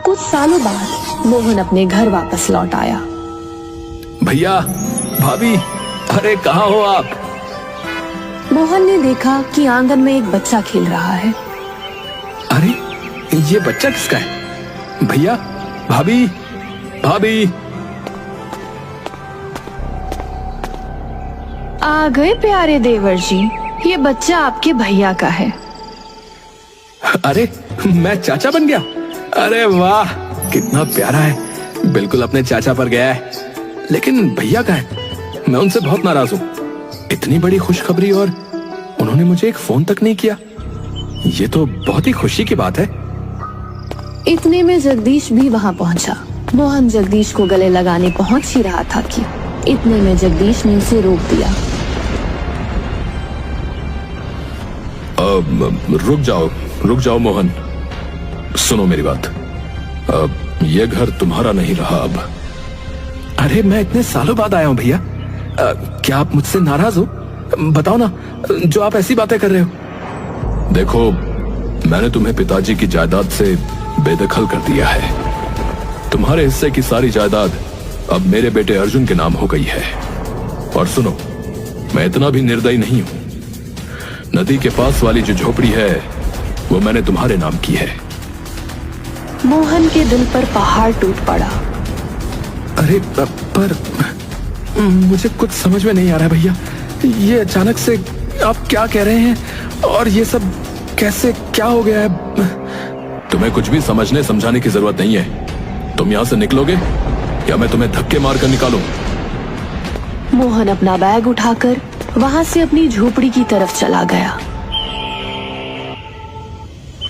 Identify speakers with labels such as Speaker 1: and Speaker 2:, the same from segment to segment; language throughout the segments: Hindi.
Speaker 1: कुछ सालों बाद मोहन अपने घर वापस लौट आया।
Speaker 2: भैया, भाभी, अरे कहाँ हो आप?
Speaker 1: मोहन ने देखा कि आंगन में एक बच्चा खेल रहा है।
Speaker 2: अरे ये बच्चा किसका है? भैया, भाभी, भाभी।
Speaker 1: आ गए प्यारे देवर जी, ये बच्चा आपके भैया का है।
Speaker 2: अरे मैं चाचा बन गया? अरे वाह, कितना प्यारा है, बिल्कुल अपने चाचा पर गया है। लेकिन भैया का है, मैं उनसे बहुत नाराज हूँ। इतनी बड़ी खुशखबरी और उन्होंने मुझे एक फोन तक नहीं किया। ये तो बहुत ही खुशी की बात है।
Speaker 1: इतने में जगदीश भी वहाँ पहुँचा। मोहन जगदीश को गले लगाने पहुँच ही रहा था कि इतने में जगदीश ने उसे रोक दिया।
Speaker 2: रुक जाओ मोहन, सुनो मेरी बात। ये घर तुम्हारा नहीं रहा अब। अरे मैं इतने सालों बाद आया हूँ भैया, क्या आप मुझसे नाराज हो? बताओ ना, जो आप ऐसी बातें कर रहे हो। देखो, मैंने तुम्हें पिताजी की जायदाद से बेदखल कर दिया है। तुम्हारे हिस्से की सारी जायदाद अब मेरे बेटे अर्जुन के नाम हो गई है। और सुनो, मैं इतना भी निर्दयी नहीं हूं। नदी के पास वाली जो झोपड़ी है वो मैंने तुम्हारे नाम की है।
Speaker 1: मोहन के दिल पर पहाड़ टूट पड़ा।
Speaker 2: अरे पर मुझे कुछ समझ में नहीं आ रहा है भैया, ये अचानक से आप क्या कह रहे हैं और ये सब कैसे, क्या हो गया है? तुम्हें कुछ भी समझने समझाने की जरूरत नहीं है। तुम यहाँ से निकलोगे या मैं तुम्हें धक्के मारकर निकालूं?
Speaker 1: मोहन अपना बैग उठाकर वहां से अपनी झोपड़ी की तरफ चला गया।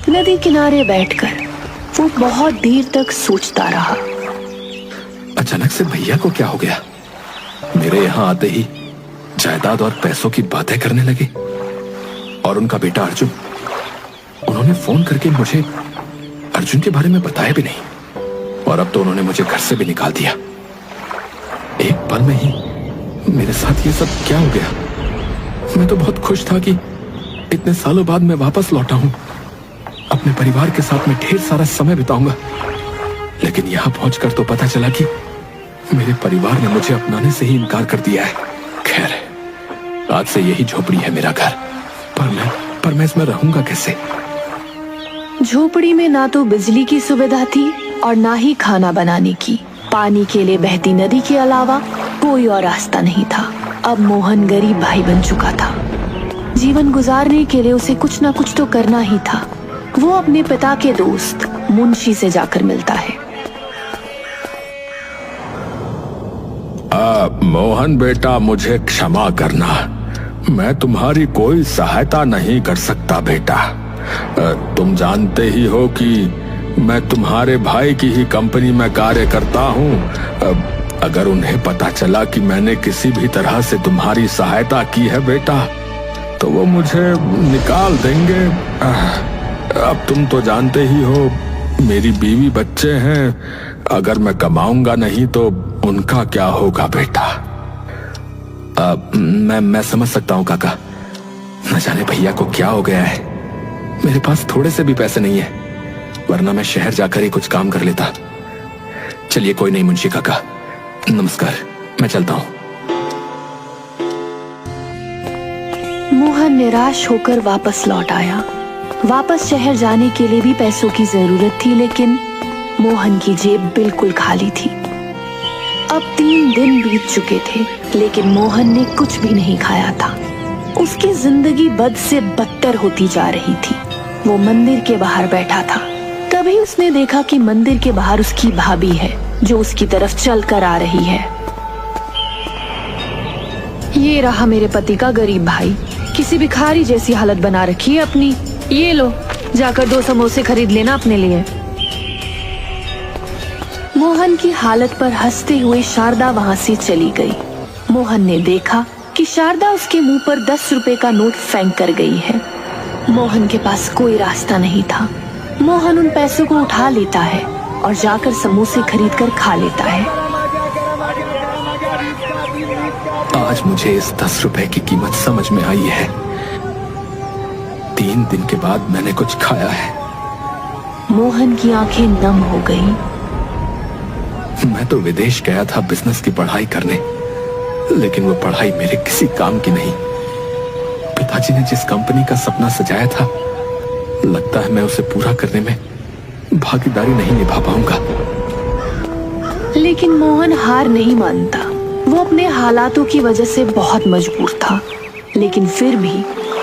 Speaker 1: नदी किनारे बैठकर वो बहुत देर तक सोचता रहा।
Speaker 2: अचानक से भैया को क्या हो गया? मेरे यहाँ आते ही जायदाद और पैसों की बातें करने लगे। और उनका बेटा अर्जुन, उन्होंने फोन करके मुझे अर्जुन के बारे में बताया भी नहीं। और अब तो उन्होंने मुझे घर से भी निकाल दिया। एक पल में ही मेरे साथ ये सब क्या हो गया? मैं तो बहुत खुश था कि इतने सालों बाद मैं वापस लौटा हूं, अपने परिवार के साथ में ढेर सारा समय बिताऊंगा। लेकिन यहां पहुंचकर तो पता चला कि मेरे परिवार ने मुझे अपनाने से ही इनकार कर दिया है। खैर, आज से यही झोपड़ी है मेरा घर, पर मैं इसमें रहूंगा कैसे?
Speaker 1: झोपड़ी में ना तो बिजली की सुविधा थी और ना ही खाना बनाने की। पानी के लिए बहती नदी के अलावा कोई और रास्ता नहीं था। अब मोहन गरीब भाई बन चुका था। जीवन गुजारने के लिए उसे कुछ ना कुछ तो करना ही था। वो अपने पिता के दोस्त मुंशी से जाकर मिलता है।
Speaker 2: मोहन बेटा, मुझे क्षमा करना, मैं तुम्हारी कोई सहायता नहीं कर सकता बेटा। तुम जानते ही हो कि मैं तुम्हारे भाई की ही कंपनी में कार्य करता हूँ। अगर उन्हें पता चला कि मैंने किसी भी तरह से तुम्हारी सहायता की है बेटा, तो वो मुझे निकाल देंगे। अब तुम तो जानते ही हो, मेरी बीवी बच्चे हैं। अगर मैं कमाऊंगा नहीं तो उनका क्या होगा बेटा? मैं समझ सकता हूँ काका। न जाने भैया को क्या हो गया है। मेरे पास थोड़े से भी पैसे नहीं है, वरना मैं शहर जाकर ही कुछ काम कर लेता। चलिए कोई नहीं मुंशी काका, नमस्कार, मैं चलता हूँ।
Speaker 1: मोहन निराश होकर वापस लौट आया। वापस शहर जाने के लिए भी पैसों की जरूरत थी, लेकिन मोहन की जेब बिल्कुल खाली थी। अब 3 दिन बीत चुके थे, लेकिन मोहन ने कुछ भी नहीं खाया था। उसकी जिंदगी बद से बदतर होती जा रही थी। वो मंदिर के बाहर बैठा था। तभी उसने देखा कि मंदिर के बाहर उसकी भाभी है, जो उसकी तरफ चल कर आ रही है। ये रहा मेरे पति का गरीब भाई, किसी भिखारी जैसी हालत बना रखी है अपनी। ये लो, जाकर 2 समोसे खरीद लेना अपने लिए। मोहन की हालत पर हंसते हुए शारदा वहां से चली गई। मोहन ने देखा कि शारदा उसके मुंह पर 10 रुपए का नोट फेंक कर गई है। मोहन के पास कोई रास्ता नहीं था। मोहन उन पैसों को उठा लेता है और जाकर समोसे खरीदकर खा लेता है।
Speaker 2: आज मुझे इस 10 रुपए की कीमत समझ में आई है। 3 दिन के बाद मैंने कुछ खाया है।
Speaker 1: मोहन की आंखें नम हो गईं।
Speaker 2: मैं तो विदेश गया था बिजनेस की पढ़ाई करने, लेकिन वो पढ़ाई मेरे किसी काम की नहीं। पिताजी ने जिस कंपनी का सपना सजाया था, लगता है मैं उसे पूरा करने में भागीदारी नहीं निभा पाऊंगा।
Speaker 1: लेकिन मोहन हार नहीं मानता। वो अपने हालातों की वजह से बहुत मजबूर था, लेकिन फिर भी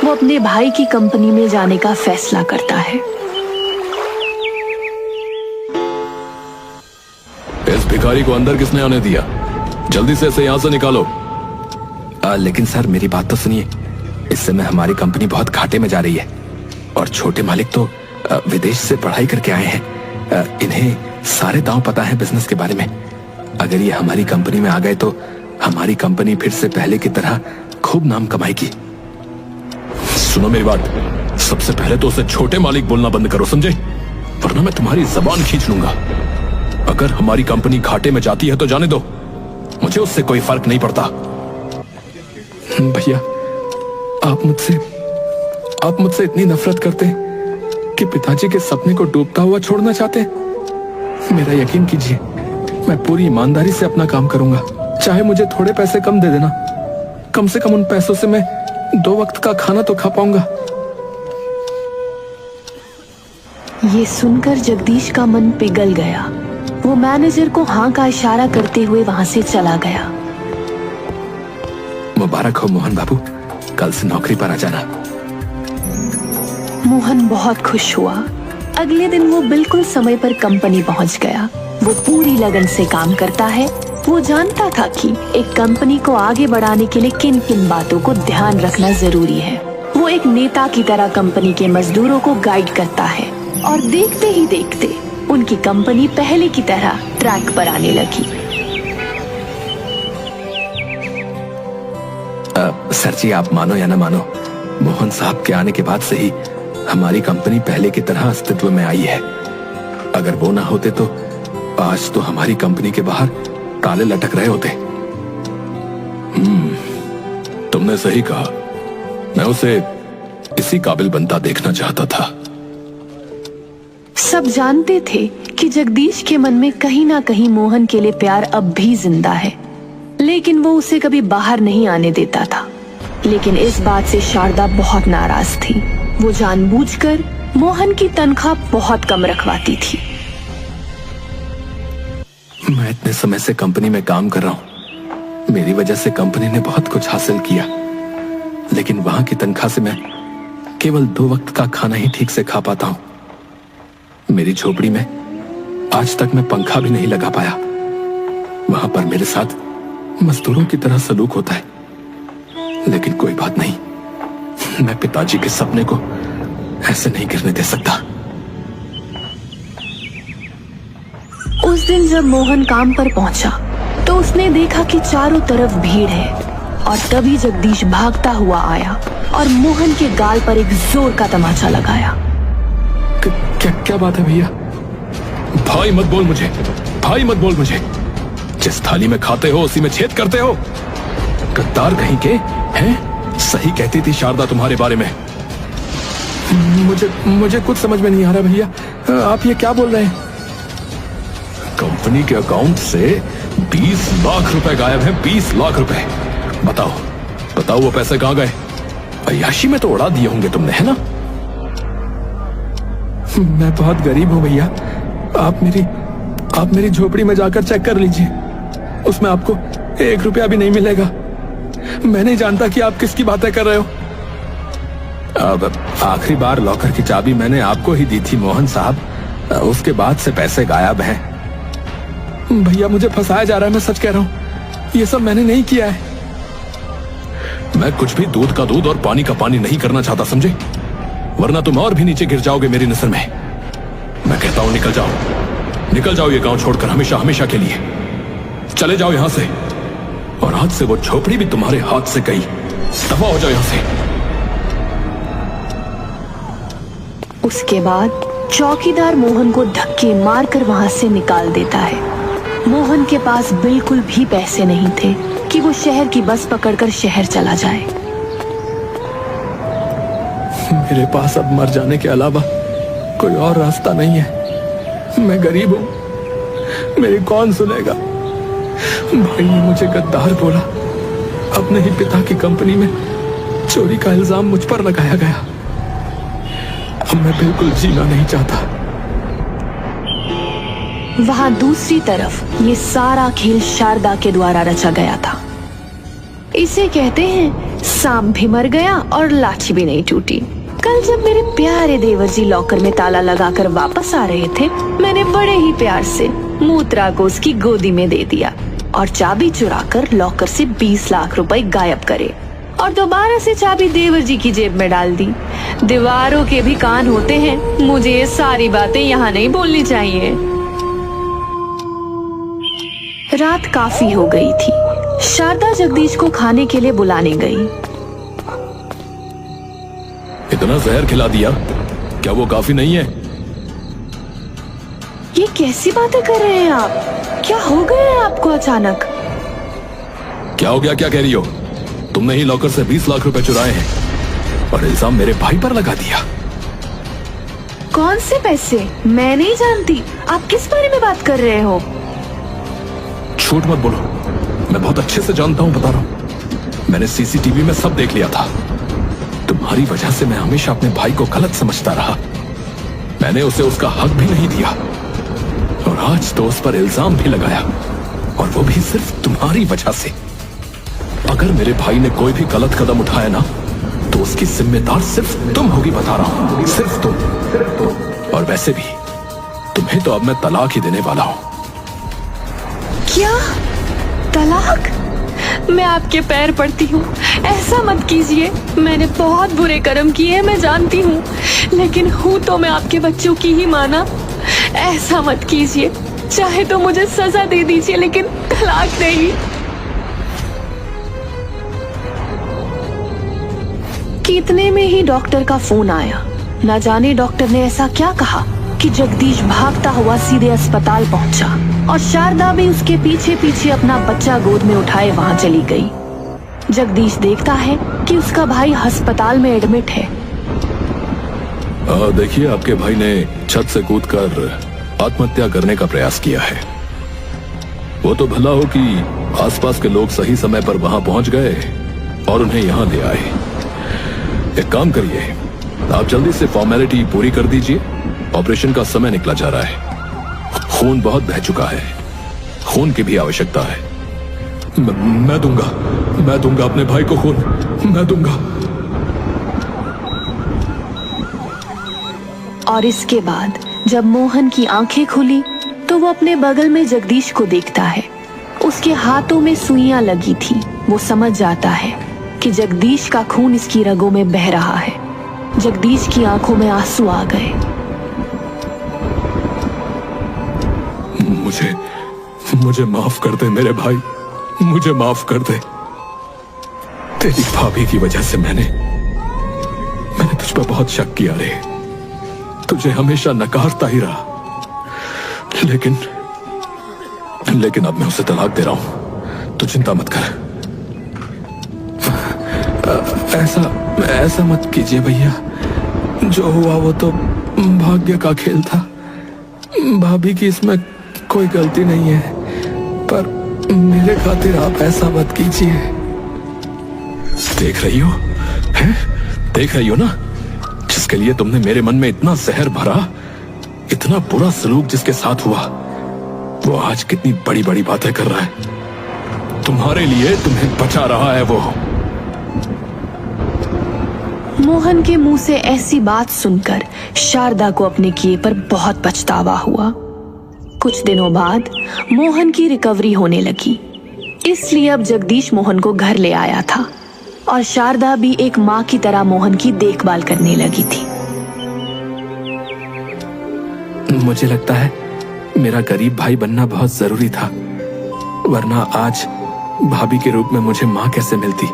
Speaker 1: वो अपने भाई की कंपनी में जाने का फैसला करता है।
Speaker 2: इस भिखारी को अंदर किसने आने दिया? जल्दी से इसे यहाँ से निकालो। लेकिन सर मेरी बात तो सुनिए, इस समय हमारी कंपनी बहुत घाटे में जा रही है और छोटे मालिक तो विदेश से पढ़ाई करके आए हैं। इन्हें सारे दांव पता है बिजनेस के बारे में। अगर ये हमारी कंपनी में आ गए तो हमारी कंपनी फिर से पहले की तरह खूब नाम कमाएगी। सुनो मेरी बात, सबसे पहले तो उसे छोटे मालिक बोलना बंद करो, समझे? वरना मैं तुम्हारी जबान खींच लूंगा। अगर हमारी कंपनी घाटे में जाती है तो जाने दो, मुझे उससे कोई फर्क नहीं पड़ता। भैया, आप मुझसे इतनी नफरत करते कि पिताजी के सपने को डूबता हुआ छोड़ना चाहते? मेरा यकीन कीजिए, मैं पूरी ईमानदारी से अपना काम करूंगा। चाहे मुझे थोड़े पैसे कम दे देना, कम से कम उन पैसों से मैं 2 वक्त का खाना तो खा पाऊंगा।
Speaker 1: ये सुनकर जगदीश का मन पिघल गया। वो मैनेजर को हाँ का इशारा करते हुए वहां से चला गया।
Speaker 2: मुबारक हो मोहन बाबू, कल से नौकरी पर आ जाना।
Speaker 1: मोहन बहुत खुश हुआ। अगले दिन वो बिल्कुल समय पर कंपनी पहुंच गया। वो पूरी लगन से काम करता है। वो जानता था कि एक कंपनी को आगे बढ़ाने के लिए किन किन बातों को ध्यान रखना जरूरी है। वो एक नेता की तरह कंपनी के मजदूरों को गाइड करता है और देखते ही देखते उनकी कंपनी पहले की तरह ट्रैक पर आने लगी।
Speaker 2: सर जी, आप मानो या ना मानो, मोहन साहब के आने के बाद से ही हमारी कंपनी पहले की तरह अस्तित्व में आई है। अगर वो ना होते तो आज तो हमारी कंपनी के बाहर ताले लटक रहे होते। तुमने सही कहा, मैं उसे इसी काबिल बनता देखना चाहता था।
Speaker 1: सब जानते थे कि जगदीश के मन में कहीं ना कहीं मोहन के लिए प्यार अब भी जिंदा है, लेकिन वो उसे कभी बाहर नहीं आने देता था। लेकिन इस बात से शारदा बहुत नाराज थी। वो जानबूझकर मोहन की तनख्वाह बहुत कम रखवाती थी।
Speaker 2: मैं इतने समय से कंपनी में काम कर रहा हूं, मेरी वजह से कंपनी ने बहुत कुछ हासिल किया, लेकिन वहां की तनख्वाह से मैं केवल 2 वक्त का खाना ही ठीक से खा पाता हूं। मेरी झोपड़ी में आज तक मैं पंखा भी नहीं लगा पाया। वहां पर मेरे साथ मजदूरों की तरह सलूक होता है, लेकिन कोई बात नहीं, मैं पिताजी के सपने को ऐसे नहीं गिरने दे सकता।
Speaker 1: उस दिन जब मोहन काम पर पहुंचा तो उसने देखा कि चारों तरफ भीड़ है और तभी जगदीश भागता हुआ आया और मोहन के गाल पर एक जोर का तमाचा लगाया।
Speaker 2: क्या बात है भैया? भाई मत बोल मुझे, भाई मत बोल मुझे। जिस थाली में खाते हो उसी में छेद करते हो। गद्दार कहीं के हैं? सही कहती थी शारदा तुम्हारे बारे में। मुझे कुछ समझ में नहीं आ रहा भैया, आप ये क्या बोल रहे हैं? कंपनी के अकाउंट से 20 लाख रुपए गायब हैं, 20 लाख रुपए। बताओ वो पैसे कहां गए? अय्याशी में तो उड़ा दिए होंगे तुमने, है ना? मैं बहुत गरीब हूं भैया, आप मेरी झोपड़ी में जाकर चेक कर लीजिए, उसमें आपको 1 रुपया भी नहीं मिलेगा। मैं नहीं जानता कि आप किसकी बातें कर रहे हो। अब आखिरी बार लॉकर की चाबी मैंने आपको ही दी थी मोहन साहब, उसके बाद से पैसे गायब हैं। भैया मुझे फंसाया जा रहा है, मैं सच कह रहा हूं, ये सब मैंने नहीं किया है। मैं कुछ भी दूध का दूध और पानी का पानी नहीं करना चाहता, समझे? वरना तुम और भी नीचे गिर जाओगे मेरी नजर में। मैं कहता हूं निकल जाओ ये गांव छोड़कर, हमेशा हमेशा के लिए चले जाओ यहां से। और आज से वो झोपड़ी भी तुम्हारे हाथ से गई, दफा हो जाओ यहां से।
Speaker 1: उसके बाद चौकीदार मोहन को धक्के मारकर वहां से निकाल देता है। मोहन के पास बिल्कुल भी पैसे नहीं थे कि वो शहर की बस पकड़कर शहर चला जाए।
Speaker 2: मेरे पास अब मर जाने के अलावा कोई और रास्ता नहीं है। मैं गरीब हूं, मेरी कौन सुनेगा। भाई ने मुझे गद्दार बोला। अपने ही पिता की कंपनी में चोरी का इल्जाम मुझ पर लगाया गया। अब मैं बिल्कुल जीना नहीं चाहता।
Speaker 1: वहां दूसरी तरफ ये सारा खेल शारदा के द्वारा रचा गया था। इसे कहते हैं सांप भी मर गया और लाठी भी नहीं टूटी। कल जब मेरे प्यारे देवर जी लॉकर में ताला लगाकर वापस आ रहे थे, मैंने बड़े ही प्यार से मूत्रा को उसकी गोदी में दे दिया और चाबी चुराकर लॉकर से 20 लाख रुपए गायब करे और दोबारा से चाबी देवर जी की जेब में डाल दी। दीवारों के भी कान होते हैं, मुझे ये सारी बातें यहाँ नहीं बोलनी चाहिए। रात काफी हो गई थी। शारदा जगदीश को खाने के लिए बुलाने गई।
Speaker 2: इतना जहर खिला दिया, क्या वो काफी नहीं है?
Speaker 1: ये कैसी बातें कर रहे हैं आप? क्या हो गया है आपको अचानक?
Speaker 2: क्या हो गया, क्या कह रही हो? तुमने ही लॉकर से 20 लाख रुपए चुराए हैं और इल्जाम मेरे भाई पर लगा दिया।
Speaker 1: कौन से पैसे? मैं नहीं जानती। आप किस बारे में बात कर रहे हो?
Speaker 2: झूठ मत बोलो, मैं बहुत अच्छे से जानता हूं, बता रहा हूं। मैंने सीसीटीवी में सब देख लिया था। तुम्हारी वजह से मैं हमेशा अपने भाई को गलत समझता रहा। मैंने उसे उसका हक भी नहीं दिया और आज तो उस पर इल्जाम भी लगाया, और वो भी सिर्फ तुम्हारी वजह से। अगर मेरे भाई ने कोई भी गलत कदम उठाया ना, तो उसकी जिम्मेदार सिर्फ तुम होगी, बता रहा हूं, सिर्फ तुम। और वैसे भी तुम्हें तो अब मैं तलाक ही देने वाला हूं।
Speaker 1: क्या? तलाक? मैं आपके पैर पड़ती हूँ, ऐसा मत कीजिए। मैंने बहुत बुरे कर्म किए, मैं जानती हूँ, लेकिन हूँ तो मैं आपके बच्चों की ही माँ ना। ऐसा मत कीजिए, चाहे तो मुझे सजा दे दीजिए, लेकिन तलाक नहीं। कितने में ही डॉक्टर का फोन आया। न जाने डॉक्टर ने ऐसा क्या कहा कि जगदीश भागता हुआ सीधे अस्पताल पहुंचा और शारदा भी उसके पीछे पीछे अपना बच्चा गोद में उठाए वहां चली गई। जगदीश देखता है कि उसका भाई अस्पताल में एडमिट है।
Speaker 2: देखिए, आपके भाई ने छत से कूदकर आत्महत्या करने का प्रयास किया है। वो तो भला हो कि आसपास के लोग सही समय पर वहां पहुंच गए और उन्हें यहां ले आए। एक काम करिए, आप जल्दी से फॉर्मेलिटी पूरी कर दीजिए। ऑपरेशन का समय निकला जा रहा है। खून बहुत बह चुका है, खून की भी आवश्यकता है। मैं दूंगा अपने भाई को खून, मैं दूंगा।
Speaker 1: और इसके बाद जब मोहन की आंखें खुली तो वो अपने बगल में जगदीश को देखता है। उसके हाथों में सुइयां लगी थी। वो समझ जाता है कि जगदीश का खून इसकी रगों में बह रहा है। जगदीश की आंखों में आंसू आ गए।
Speaker 2: मुझे माफ कर दे मेरे भाई, मुझे माफ कर दे। तेरी भाभी की वजह से मैंने तुझ पर बहुत शक किया रे। तुझे हमेशा नकारता ही रहा, लेकिन अब मैं उसे तलाक दे रहा हूं। तू चिंता मत कर। ऐसा मत कीजिए भैया। जो हुआ वो तो भाग्य का खेल था। भाभी की इसमें कोई गलती नहीं है, पर मेरे खातिर आप ऐसा मत कीजिए। देख रही हो, हैं? देख रही हो ना, जिसके लिए तुमने मेरे मन में इतना जहर भरा, इतना बुरा सलूक जिसके साथ हुआ, वो आज कितनी बड़ी बड़ी बातें कर रहा है। तुम्हारे लिए तुम्हें बचा रहा है वो।
Speaker 1: मोहन के मुंह से ऐसी बात सुनकर शारदा को अपने किए पर बहुत पछतावा हुआ। कुछ दिनों बाद मोहन की रिकवरी होने लगी, इसलिए अब जगदीश मोहन को घर ले आया था और शारदा भी एक माँ की तरह मोहन की देखभाल करने लगी थी।
Speaker 2: मुझे लगता है मेरा गरीब भाई बनना बहुत जरूरी था, वरना आज भाभी के रूप में मुझे माँ कैसे मिलती।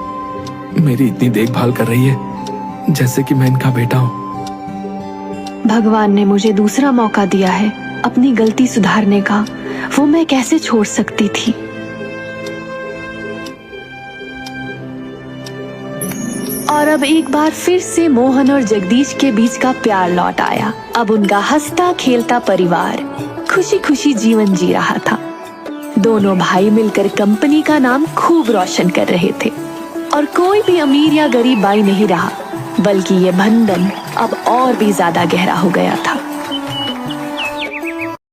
Speaker 2: मेरी इतनी देखभाल कर रही है जैसे कि मैं इनका बेटा हूँ।
Speaker 1: भगवान ने मुझे दूसरा मौका दिया है अपनी गलती सुधारने का, वो मैं कैसे छोड़ सकती थी। और अब एक बार फिर से मोहन और जगदीश के बीच का प्यार लौट आया। अब उनका हंसता खेलता परिवार खुशी खुशी जीवन जी रहा था। दोनों भाई मिलकर कंपनी का नाम खूब रोशन कर रहे थे और कोई भी अमीर या गरीब भाई नहीं रहा, बल्कि ये बंधन अब और भी ज्यादा गहरा हो गया था।